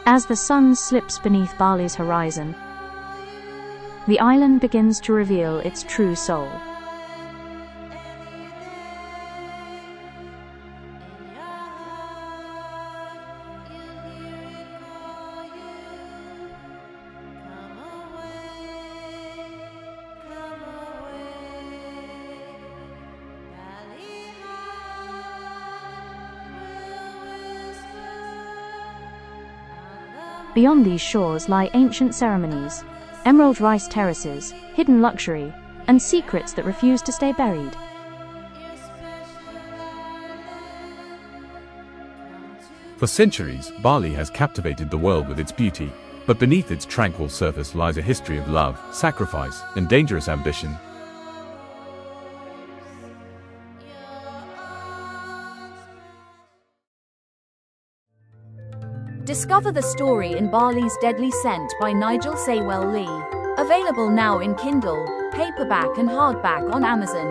As the sun slips beneath Bali's horizon, the island begins to reveal its true soul. Beyond these shores lie ancient ceremonies, emerald rice terraces, hidden luxury, and secrets that refuse to stay buried. For centuries, Bali has captivated the world with its beauty, but beneath its tranquil surface lies a history of love, sacrifice, and dangerous ambition. Discover the story in Bali's Deadly Scent by Nigel Saywell-Lee. Available now in Kindle, paperback and hardback on Amazon.